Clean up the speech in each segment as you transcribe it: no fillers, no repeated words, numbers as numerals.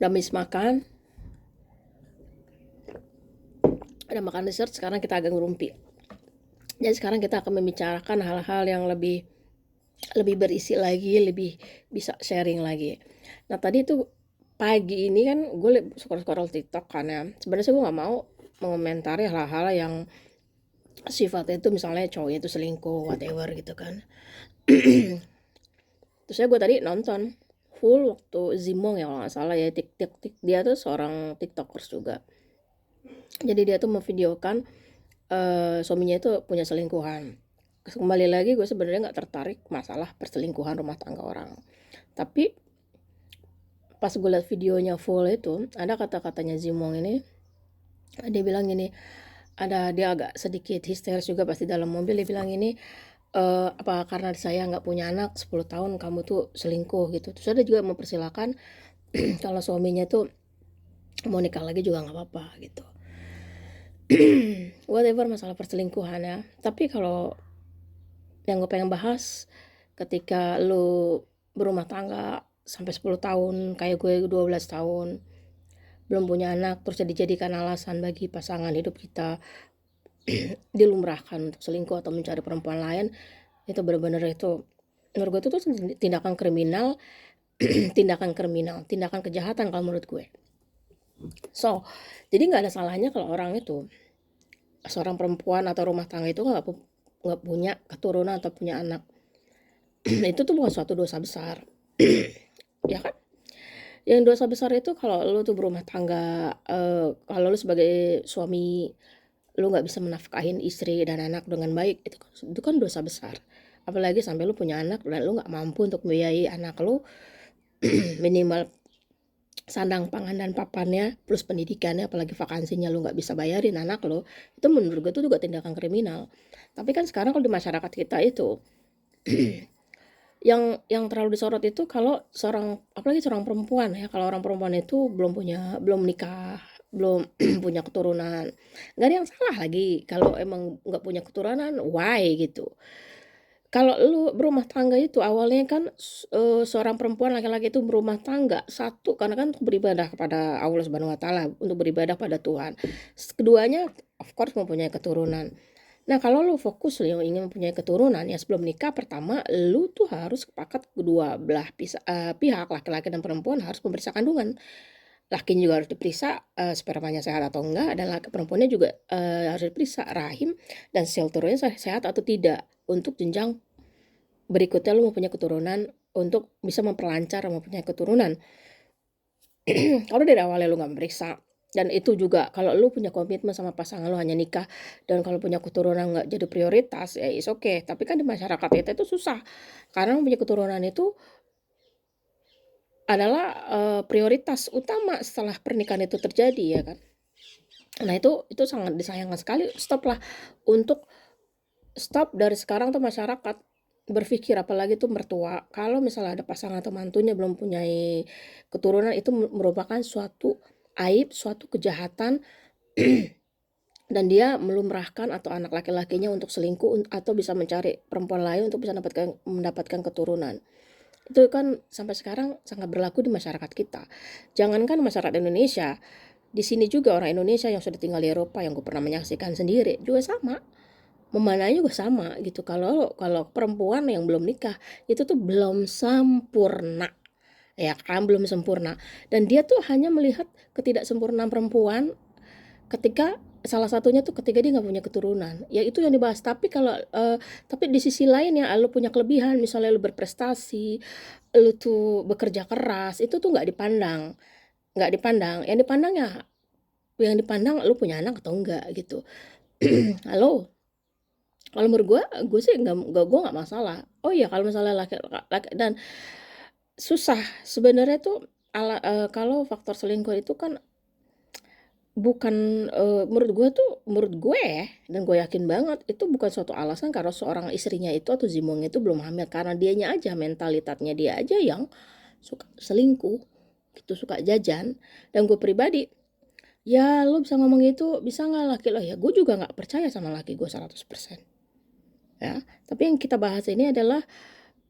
Udah habis makan, udah makan dessert, sekarang kita agak ngerumpi. Jadi sekarang kita akan membicarakan hal-hal yang lebih lebih berisi lagi, lebih bisa sharing lagi. Nah tadi tuh pagi ini kan gue scroll-scroll TikTok kan ya. Sebenarnya sih gue nggak mau mengomentari hal-hal yang sifatnya itu misalnya cowoknya itu selingkuh, whatever gitu kan. Terus gue tadi nonton full waktu Zimong ya kalau nggak salah ya, dia tuh seorang tiktokers juga. Jadi dia tuh memvideokan suaminya itu punya selingkuhan. Kembali lagi gue sebenarnya nggak tertarik masalah perselingkuhan rumah tangga orang. Tapi pas gue liat videonya full itu ada kata-katanya Zimong ini, dia bilang gini, dia agak sedikit histeris juga pasti dalam mobil. Dia bilang ini, apa karena saya nggak punya anak 10 tahun kamu tuh selingkuh gitu. Terus ada juga mempersilahkan kalau suaminya tuh mau nikah lagi juga nggak apa-apa gitu. Whatever masalah perselingkuhan ya. Tapi kalau yang gue pengen bahas, ketika lu berumah tangga sampai 10 tahun kayak gue 12 tahun belum punya anak, terus dijadikan alasan bagi pasangan hidup kita dilumrahkan untuk selingkuh atau mencari perempuan lain, itu benar-benar itu menurut gue itu tuh tindakan kriminal. Tindakan kejahatan kalau menurut gue. So jadi nggak ada salahnya kalau orang itu, seorang perempuan atau rumah tangga itu nggak punya keturunan atau punya anak. Itu tuh bukan suatu dosa besar. Ya kan? Yang dosa besar itu kalau lu tuh berumah tangga, kalau lu sebagai suami lu nggak bisa menafkahin istri dan anak dengan baik, itu kan dosa besar. Apalagi sampai lu punya anak dan lu nggak mampu untuk membiayai anak lu minimal sandang pangan dan papannya plus pendidikannya, apalagi vakansinya lu nggak bisa bayarin anak lu, itu menurut gue itu juga tindakan kriminal. Tapi kan sekarang kalau di masyarakat kita itu yang terlalu disorot itu kalau apalagi seorang perempuan ya, kalau orang perempuan itu belum nikah, belum punya keturunan, nggak ada yang salah lagi kalau emang nggak punya keturunan, why gitu. Kalau lu berumah tangga itu awalnya kan seorang perempuan laki-laki itu berumah tangga, satu karena kan untuk beribadah kepada Allah Subhanahu wa taala, untuk beribadah pada Tuhan. Keduanya of course mempunyai keturunan. Nah, kalau lu fokus lu ingin mempunyai keturunan ya sebelum nikah, pertama lu tuh harus sepakat kedua belah pihak laki-laki dan perempuan harus memeriksa kandungan. Lakinya juga harus diperiksa spermanya sehat atau enggak, dan perempuannya juga harus diperiksa rahim dan sel telurnya sehat atau tidak, untuk jenjang berikutnya lu mau punya keturunan, untuk bisa memperlancar mempunyai keturunan. Kalau dari awalnya lu nggak memeriksa, dan itu juga kalau lu punya komitmen sama pasangan lu hanya nikah dan kalau punya keturunan nggak jadi prioritas ya is oke. Tapi kan di masyarakat kita itu susah, karena punya keturunan itu adalah prioritas utama setelah pernikahan itu terjadi ya kan. Nah itu sangat disayangkan sekali. Stop dari sekarang tuh masyarakat berpikir, apalagi tuh mertua, kalau misalnya ada pasangan atau mantunya belum punya keturunan, itu merupakan suatu aib, suatu kejahatan. Dan dia melumrahkan atau anak laki-lakinya untuk selingkuh atau bisa mencari perempuan lain untuk bisa mendapatkan keturunan. Itu kan sampai sekarang sangat berlaku di masyarakat kita. Jangankan masyarakat Indonesia, di sini juga orang Indonesia yang sudah tinggal di Eropa yang gue pernah menyaksikan sendiri juga sama. Memananya juga sama gitu. Kalau perempuan yang belum nikah itu tuh belum sempurna. Ya kan, belum sempurna. Dan dia tuh hanya melihat ketidaksempurnaan perempuan ketika salah satunya tuh ketika dia nggak punya keturunan, ya itu yang dibahas. Tapi di sisi lain ya lu punya kelebihan, misalnya lu berprestasi, lu tuh bekerja keras, itu tuh nggak dipandang. Yang dipandang lu punya anak atau enggak gitu. Halo, kalau menurut gue sih nggak masalah. Oh iya, kalau misalnya laki dan susah sebenarnya tuh kalau faktor selingkuh itu kan bukan, menurut gue ya, dan gue yakin banget itu bukan suatu alasan karena seorang istrinya itu atau Zimong itu belum hamil, karena dianya aja, mentalitasnya dia aja yang suka selingkuh gitu, suka jajan. Dan gue pribadi, ya lo bisa ngomong gitu, bisa nggak laki lo, ya gue juga nggak percaya sama laki gue 100%. Ya, tapi yang kita bahas ini adalah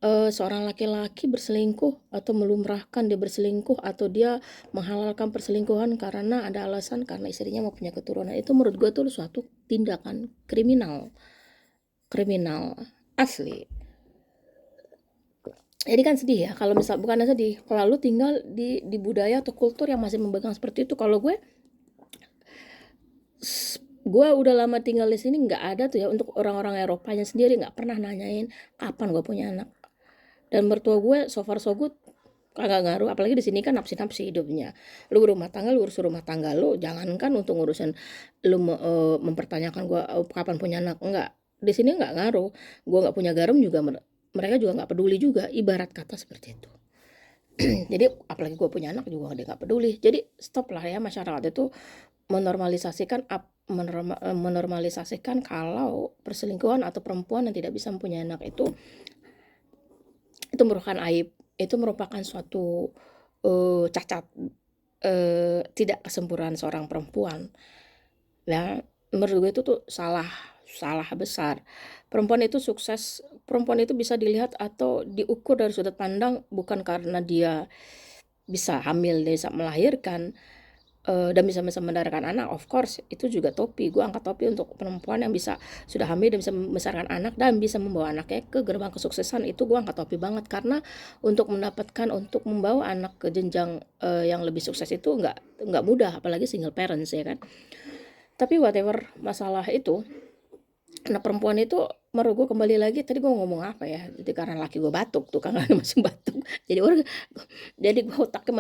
seorang laki-laki berselingkuh atau melumrahkan dia berselingkuh atau dia menghalalkan perselingkuhan karena ada alasan karena istrinya mau punya keturunan, itu menurut gue tuh suatu tindakan kriminal, kriminal asli. Jadi kan sedih ya kalau misal, bukannya sedih, kalau lu tinggal di budaya atau kultur yang masih memegang seperti itu. Kalau gue udah lama tinggal di sini, nggak ada tuh ya, untuk orang-orang Eropanya sendiri nggak pernah nanyain kapan gue punya anak. Dan mertua gue so far so good, kagak ngaruh. Apalagi di sini kan napsi-napsi hidupnya. Lu berumah tangga, lu urus rumah tangga lu, jangankan untuk ngurusin lu mempertanyakan gue kapan punya anak. Enggak, di sini nggak ngaruh. Gue nggak punya garam juga, mereka juga nggak peduli juga, ibarat kata seperti itu. Jadi apalagi gue punya anak juga dia nggak peduli. Jadi stop lah ya, masyarakat itu menormalisasikan kalau perselingkuhan atau perempuan yang tidak bisa mempunyai anak itu merupakan aib, itu merupakan suatu cacat, tidak kesempurnaan seorang perempuan. Nah, menurut gue itu tuh salah besar. Perempuan itu sukses, perempuan itu bisa dilihat atau diukur dari sudut pandang bukan karena dia bisa hamil, dia bisa melahirkan, dan bisa mendarahkan anak. Of course itu juga topi, gue angkat topi untuk perempuan yang bisa sudah hamil dan bisa membesarkan anak dan bisa membawa anaknya ke gerbang kesuksesan. Itu gue angkat topi banget, karena untuk membawa anak ke jenjang yang lebih sukses itu nggak mudah, apalagi single parents ya kan. Tapi whatever masalah itu, anak perempuan itu menurut gue, kembali lagi tadi gue ngomong apa ya, jadi karena laki gue batuk tuh, karena masih batuk, jadi gue otaknya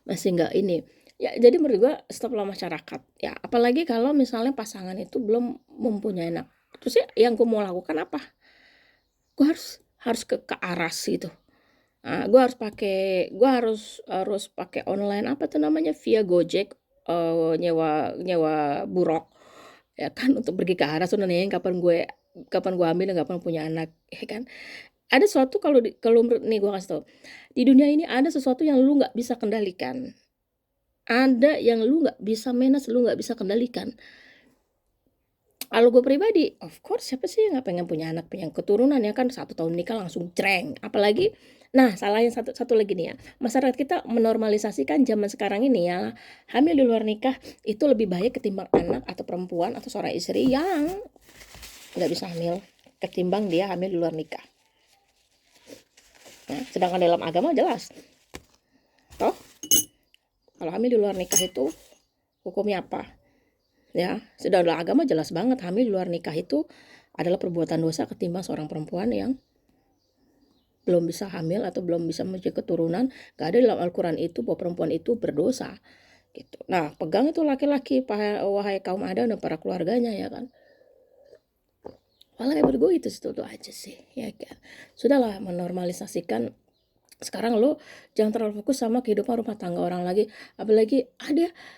masih nggak ini ya. Jadi menurut gue stoplah masyarakat ya, apalagi kalau misalnya pasangan itu belum mempunyai anak. Terus ya yang gue mau lakukan apa? Gue harus ke aras gitu. Nah, gue harus pakai online, apa tuh namanya, via Gojek, nyewa buruk ya kan, untuk pergi ke aras tuh nanyain kapan gue hamil dan kapan punya anak ya kan. Ada sesuatu, kalau menurut nih gue kasih tau, di dunia ini ada sesuatu yang lu nggak bisa kendalikan, ada yang lu nggak bisa manage, lu nggak bisa kendalikan. Kalau gue pribadi, of course siapa sih yang nggak pengen punya anak, punya keturunan ya kan, 1 tahun nikah langsung jreng. Apalagi, nah salahnya satu lagi nih ya, masyarakat kita menormalisasikan zaman sekarang ini ya, hamil di luar nikah itu lebih baik ketimbang anak atau perempuan atau seorang istri yang nggak bisa hamil, ketimbang dia hamil di luar nikah. Nah, sedangkan dalam agama jelas, toh kalau hamil di luar nikah itu hukumnya apa? Ya, sudah dalam agama jelas banget, hamil di luar nikah itu adalah perbuatan dosa ketimbang seorang perempuan yang belum bisa hamil atau belum bisa memiliki keturunan. Gak ada dalam Al-Quran itu bahwa perempuan itu berdosa gitu. Nah, pegang itu laki-laki, wahai kaum Adam dan para keluarganya ya kan. Malah kayak gue itu aja sih ya kan. Sudahlah, menormalisasikan. Sekarang lo jangan terlalu fokus sama kehidupan rumah tangga orang lagi. Apalagi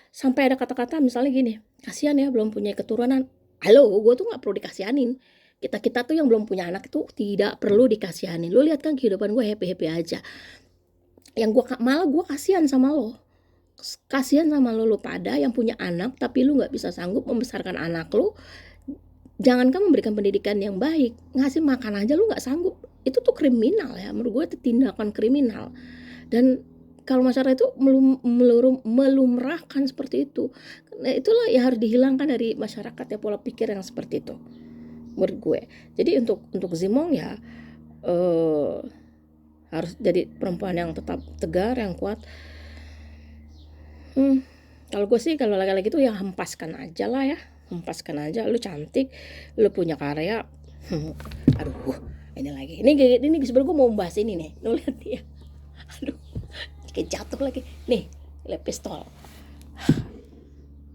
sampai ada kata-kata misalnya gini, kasihan ya belum punya keturunan. Halo, gue tuh gak perlu dikasihanin. Kita tuh yang belum punya anak itu tidak perlu dikasihanin. Lo lihat kan kehidupan gue happy-happy aja. Yang malah gue kasihan sama lo. Kasihan sama lo pada yang punya anak tapi lo gak bisa sanggup membesarkan anak lo. Jangankan memberikan pendidikan yang baik, ngasih makan aja lu gak sanggup. Itu tuh kriminal ya, menurut gue itu tindakan kriminal. Dan kalau masyarakat itu melumrahkan seperti itu, nah itulah yang harus dihilangkan dari masyarakat ya, pola pikir yang seperti itu menurut gue. Jadi untuk Zimong ya, harus jadi perempuan yang tetap tegar, yang kuat. Kalau gue sih, kalau laki-laki itu ya hempaskan aja lah ya, hempaskan aja. Lu cantik, lu punya karya. Aduh, ini sebenarnya gue mau bahas ini nih, lu lihat ya. Aduh, kayak jatuh lagi nih, lihat pistol.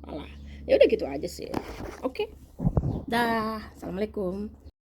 Alah, ya udah gitu aja sih. Oke, dah, assalamualaikum.